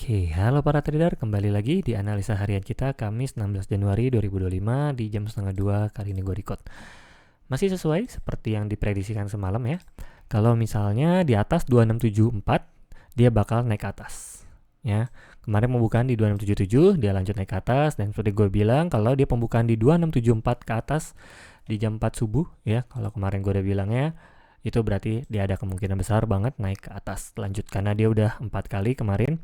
Oke, halo para trader, kembali lagi di analisa harian kita Kamis 16 Januari 2025 di jam setengah 2 kali ini gue record. Masih sesuai seperti yang diprediksikan semalam ya. Kalau misalnya di atas 2674, dia bakal naik ke atas. Ya, kemarin pembukaan di 2677, dia lanjut naik ke atas. Dan seperti gue bilang, kalau dia pembukaan di 2674 ke atas di jam 4 subuh, ya, kalau kemarin gue udah bilangnya, itu berarti dia ada kemungkinan besar banget naik ke atas. Lanjut, karena dia udah 4 kali kemarin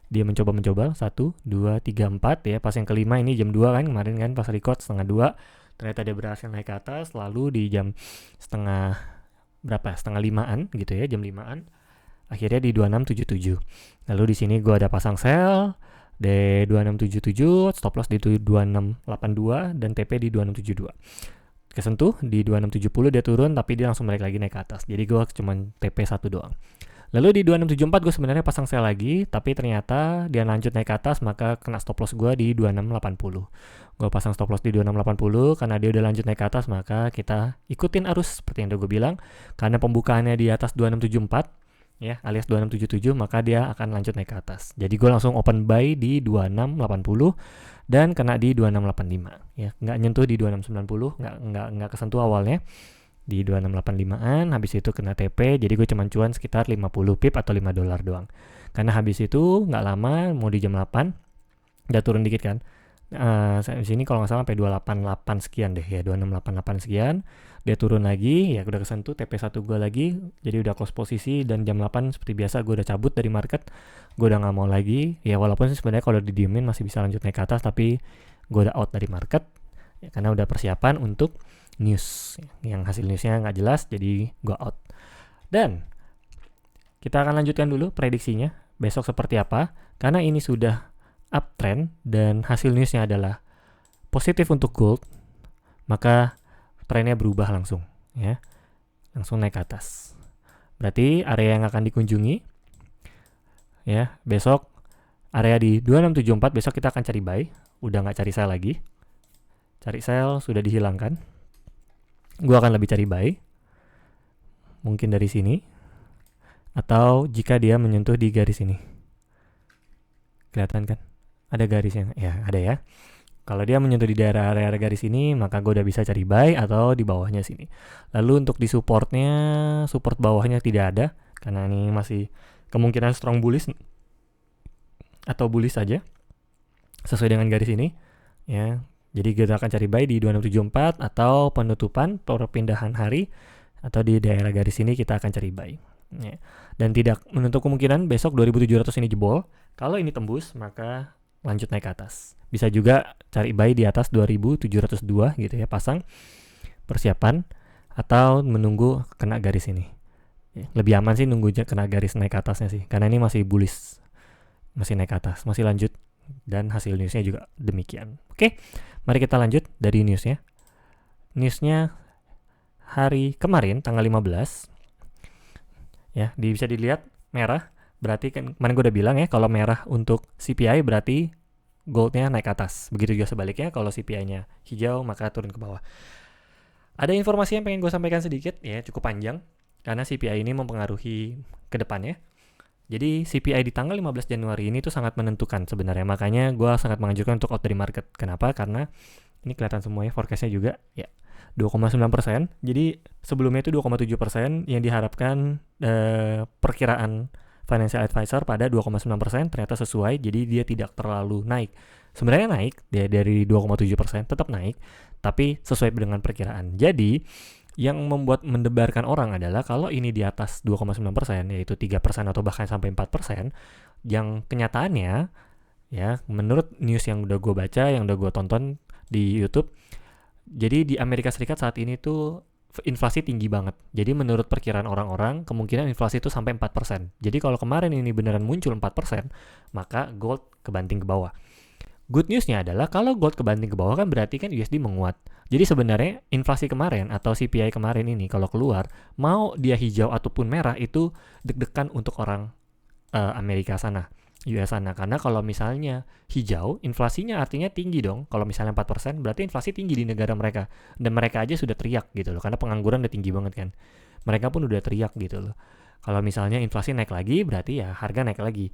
dia mencoba 1, 2, 3, 4 ya. Pas yang kelima ini jam 2 kan kemarin kan pas record setengah 2 ternyata dia berhasil naik ke atas. Lalu di jam setengah berapa, setengah 5-an gitu ya, jam 5-an akhirnya di 2677. Lalu di sini gue ada pasang sell di 2677, stop loss di 2682 dan TP di 2672. Kesentuh di 2670 dia turun, tapi dia langsung balik lagi naik ke atas. Jadi gue cuman TP 1 doang. Lalu di 2674 gue sebenarnya pasang sell lagi, tapi ternyata dia lanjut naik ke atas, maka kena stop loss gue di 2680. Gue pasang stop loss di 2680 karena dia udah lanjut naik ke atas, maka kita ikutin arus seperti yang udah gue bilang. Karena pembukaannya di atas 2674 ya, alias 2677, maka dia akan lanjut naik ke atas. Jadi gue langsung open buy di 2680 dan kena di 2685 ya, nggak nyentuh di 2690, nggak kesentuh awalnya di 2685-an, habis itu kena TP, jadi gue cuma cuan sekitar 50 pip atau $5 doang. Karena habis itu nggak lama, mau di jam 8, udah turun dikit kan. Di sini kalau nggak salah sampai 288 sekian deh ya, 2688 sekian. Dia turun lagi, ya udah kesentuh TP1 gue lagi, jadi udah close posisi dan jam 8 seperti biasa gue udah cabut dari market. Gue udah nggak mau lagi, ya walaupun sebenarnya kalau didiemin masih bisa lanjut naik ke atas, tapi gue udah out dari market ya, karena udah persiapan untuk news yang hasil newsnya nggak jelas, jadi gue out. Dan kita akan lanjutkan dulu prediksinya besok seperti apa, karena ini sudah uptrend dan hasil newsnya adalah positif untuk gold, maka trennya berubah langsung ya, langsung naik ke atas. Berarti area yang akan dikunjungi ya besok area di 2674. Besok kita akan cari buy, udah nggak cari sell lagi. Cari sell sudah dihilangkan. Gue akan lebih cari buy, mungkin dari sini, atau jika dia menyentuh di garis ini. Kelihatan kan? Ada garisnya, ya ada ya. Kalau dia menyentuh di daerah area garis ini, maka gue udah bisa cari buy atau di bawahnya sini. Lalu untuk di supportnya, support bawahnya tidak ada, karena ini masih kemungkinan strong bullish atau bullish saja, sesuai dengan garis ini ya. Jadi kita akan cari buy di 2674 atau penutupan perpindahan hari, atau di daerah garis ini kita akan cari buy ya. Dan tidak menutup kemungkinan besok 2700 ini jebol. Kalau ini tembus maka lanjut naik ke atas. Bisa juga cari buy di atas 2702 gitu ya, pasang persiapan, atau menunggu kena garis ini ya. Lebih aman sih nunggu kena garis naik ke atasnya sih, karena ini masih bullish, masih naik ke atas, masih lanjut, dan hasil newsnya juga demikian. Oke, mari kita lanjut dari newsnya. Newsnya hari kemarin tanggal 15 ya, bisa dilihat merah, berarti kan kemarin gue udah bilang ya, kalau merah untuk CPI berarti goldnya naik ke atas. Begitu juga sebaliknya, kalau CPI-nya hijau maka turun ke bawah. Ada informasi yang pengen gue sampaikan sedikit ya, cukup panjang, karena CPI ini mempengaruhi ke depannya. Jadi CPI di tanggal 15 Januari ini tuh sangat menentukan sebenarnya. Makanya gue sangat menganjurkan untuk out dari market. Kenapa? Karena ini kelihatan semuanya, forecastnya juga ya 2,9%. Jadi sebelumnya itu 2,7% yang diharapkan, perkiraan financial advisor pada 2,9%, ternyata sesuai. Jadi dia tidak terlalu naik. Sebenarnya naik dia dari 2,7%, tetap naik, tapi sesuai dengan perkiraan. Jadi yang membuat mendebarkan orang adalah kalau ini di atas 2,9%, yaitu 3% atau bahkan sampai 4%, yang kenyataannya ya, menurut news yang udah gue baca, yang udah gue tonton di YouTube, jadi di Amerika Serikat saat ini tuh inflasi tinggi banget. Jadi menurut perkiraan orang-orang, kemungkinan inflasi itu sampai 4%. Jadi kalau kemarin ini beneran muncul 4%, maka gold kebanting ke bawah. Good newsnya adalah kalau gold kebanting ke bawah kan berarti kan USD menguat. Jadi sebenarnya inflasi kemarin atau CPI kemarin ini kalau keluar, mau dia hijau ataupun merah, itu deg-degan untuk orang Amerika sana, US sana. Karena kalau misalnya hijau, inflasinya artinya tinggi dong. Kalau misalnya 4%, berarti inflasi tinggi di negara mereka. Dan mereka aja sudah teriak gitu loh, karena pengangguran udah tinggi banget kan. Mereka pun udah teriak gitu loh. Kalau misalnya inflasi naik lagi, berarti ya harga naik lagi.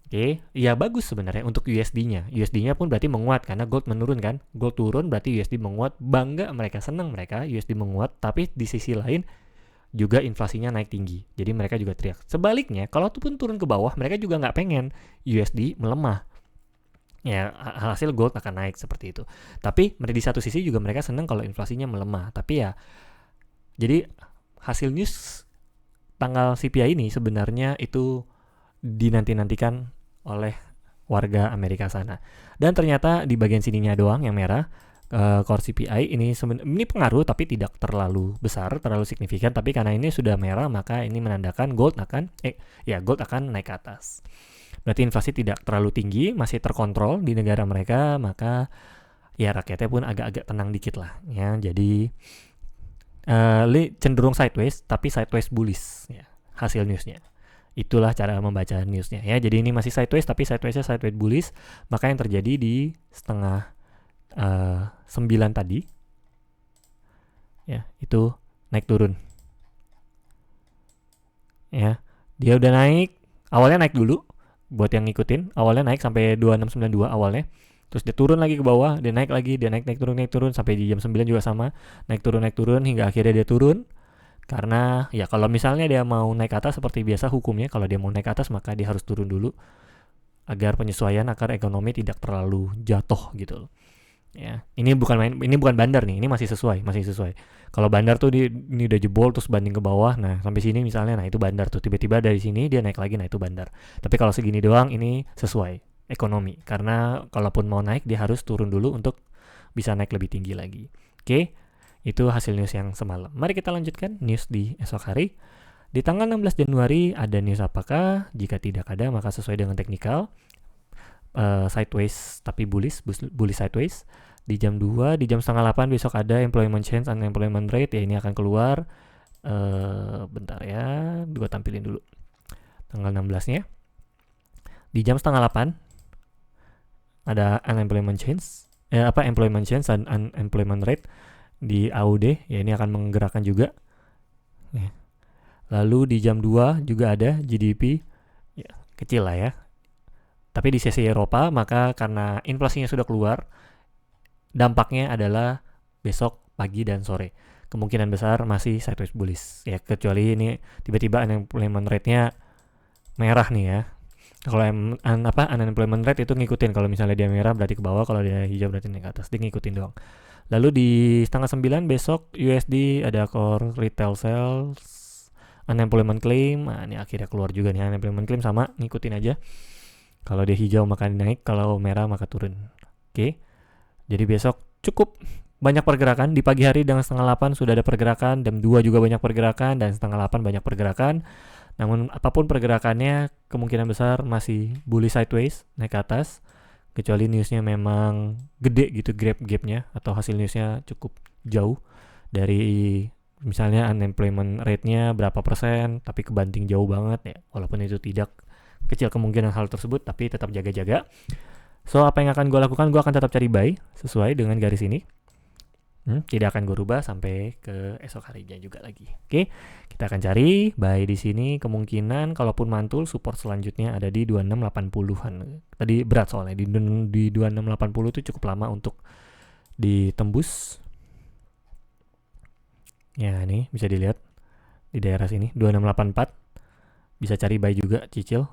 Oke, ya bagus sebenarnya untuk USD-nya. USD-nya pun berarti menguat karena gold menurun kan. Gold turun berarti USD menguat. Bangga mereka, senang mereka USD menguat. Tapi di sisi lain juga inflasinya naik tinggi. Jadi mereka juga teriak. Sebaliknya, kalau pun turun ke bawah, mereka juga nggak pengen USD melemah. Ya, hasil gold akan naik seperti itu. Tapi di satu sisi juga mereka senang kalau inflasinya melemah. Tapi ya, jadi hasil news tanggal CPI ini sebenarnya itu dinanti-nantikan oleh warga Amerika sana. Dan ternyata di bagian sininya doang yang merah, core CPI ini pengaruh tapi tidak terlalu besar, terlalu signifikan. Tapi karena ini sudah merah, maka ini menandakan gold akan naik ke atas. Berarti inflasi tidak terlalu tinggi, masih terkontrol di negara mereka, maka ya rakyatnya pun agak-agak tenang dikit lah. Ya, jadi cenderung sideways, tapi sideways bullish ya, hasil newsnya. Itulah cara membaca newsnya ya. Jadi ini masih sideways, tapi sidewaysnya sideways bullish. Maka yang terjadi di setengah 9 tadi ya, itu naik turun ya. Dia udah naik, awalnya naik dulu buat yang ngikutin, awalnya naik sampai 2692 awalnya. Terus dia turun lagi ke bawah, dia naik lagi, dia naik turun sampai di jam 9 juga sama, naik turun hingga akhirnya dia turun. Karena ya kalau misalnya dia mau naik ke atas seperti biasa hukumnya, kalau dia mau naik ke atas maka dia harus turun dulu agar penyesuaian agar ekonomi tidak terlalu jatuh gitu loh. Ya, ini bukan bandar nih, ini masih sesuai. Kalau bandar tuh ini udah jebol terus banding ke bawah, nah sampai sini misalnya, nah itu bandar tuh, tiba-tiba dari sini dia naik lagi, nah itu bandar. Tapi kalau segini doang ini sesuai ekonomi, karena kalaupun mau naik dia harus turun dulu untuk bisa naik lebih tinggi lagi. Oke, itu hasil news yang semalam. Mari kita lanjutkan news di esok hari. Di tanggal 16 Januari ada news apakah? Jika tidak ada maka sesuai dengan teknikal, sideways tapi bullish sideways. Di jam 2, di jam setengah 8 besok ada employment change, unemployment rate ya, ini akan keluar. Bentar ya, gue tampilin dulu tanggal 16 nya. Di jam setengah 8 ada unemployment change, employment change dan unemployment rate di AUD ya, ini akan menggerakkan juga ya. Lalu di jam 2 juga ada GDP ya, kecil lah ya, tapi di sesi Eropa, maka karena inflasinya sudah keluar, dampaknya adalah besok pagi dan sore kemungkinan besar masih sideways bullish ya, kecuali ini tiba-tiba unemployment rate-nya merah nih ya. Kalau unemployment rate itu ngikutin, kalau misalnya dia merah berarti ke bawah, kalau dia hijau berarti naik ke atas, dia ngikutin doang. Lalu di setengah 9 besok USD ada core retail sales, unemployment claim. Nah, ini akhirnya keluar juga nih unemployment claim, sama ngikutin aja. Kalau dia hijau maka naik, kalau merah maka turun. Oke. Jadi besok cukup banyak pergerakan. Di pagi hari dengan setengah 8 sudah ada pergerakan, jam 2 juga banyak pergerakan, dan setengah 8 banyak pergerakan. Namun apapun pergerakannya kemungkinan besar masih bullish sideways, naik ke atas. Kecuali newsnya memang gede gitu gapnya, atau hasil newsnya cukup jauh dari misalnya unemployment rate-nya berapa persen tapi kebanting jauh banget ya, walaupun itu tidak kecil kemungkinan hal tersebut, tapi tetap jaga-jaga. So apa yang akan gue lakukan, gue akan tetap cari buy sesuai dengan garis ini. Tidak akan gue rubah sampai ke esok harinya juga lagi. Oke, kita akan cari buy di sini. Kemungkinan kalaupun mantul, support selanjutnya ada di 2680-an. Tadi berat soalnya di 2680 itu cukup lama untuk ditembus. Ya, ini bisa dilihat di daerah sini 2684. Bisa cari buy juga, cicil.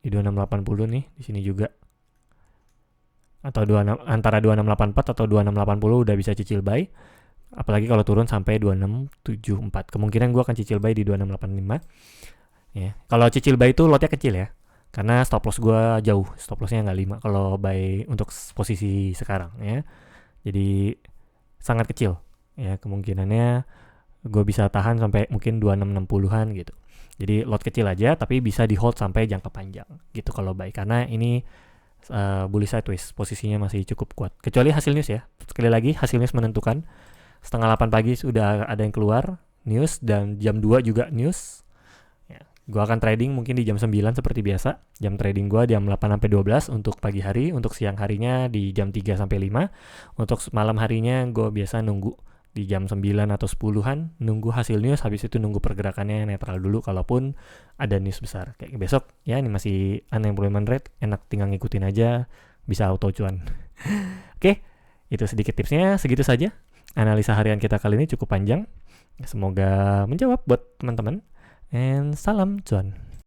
Di 2680 nih, di sini juga. Atau antara 2684 atau 2680 udah bisa cicil buy. Apalagi kalau turun sampai 2674. Kemungkinan gue akan cicil buy di 2685. Ya. Kalau cicil buy itu lotnya kecil ya. Karena stop loss gue jauh. Stop lossnya nggak 5 kalau buy untuk posisi sekarang ya. Jadi sangat kecil. Ya, kemungkinannya gue bisa tahan sampai mungkin 2660-an gitu. Jadi lot kecil aja tapi bisa di hold sampai jangka panjang gitu kalau buy. Karena ini bullish sideways, posisinya masih cukup kuat. Kecuali hasil news ya. Sekali lagi hasil news menentukan. Setengah 8 pagi sudah ada yang keluar news, dan jam 2 juga news. Ya, gua akan trading mungkin di jam 9 seperti biasa. Jam trading gua jam 8 sampai 12 untuk pagi hari, untuk siang harinya di jam 3 sampai 5. Untuk malam harinya gua biasa nunggu di jam 9 atau 10-an, nunggu hasil news, habis itu nunggu pergerakannya netral dulu kalaupun ada news besar. Kayak besok ya, ini masih unemployment rate, enak tinggal ngikutin aja, bisa auto cuan. Oke, itu sedikit tipsnya, segitu saja. Analisa harian kita kali ini cukup panjang. Semoga menjawab buat teman-teman. And salam cuan.